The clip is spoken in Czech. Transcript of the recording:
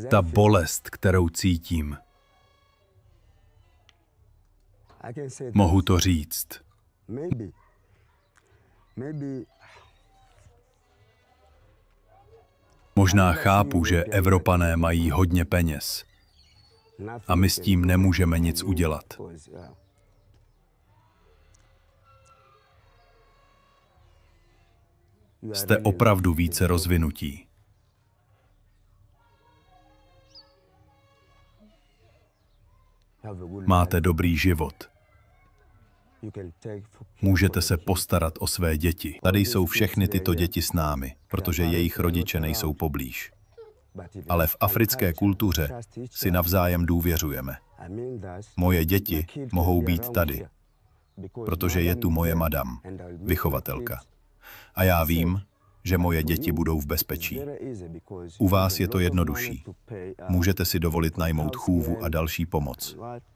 Ta bolest, kterou cítím. Mohu to říct. Možná chápu, že Evropané mají hodně peněz a my s tím nemůžeme nic udělat. Jste opravdu více rozvinutí. Máte dobrý život. Můžete se postarat o své děti. Tady jsou všechny tyto děti s námi, protože jejich rodiče nejsou poblíž. Ale v africké kultuře si navzájem důvěřujeme. Moje děti mohou být tady, protože je tu moje madam, vychovatelka. A já vím, že moje děti budou v bezpečí. U vás je to jednodušší. Můžete si dovolit najmout chůvu a další pomoc.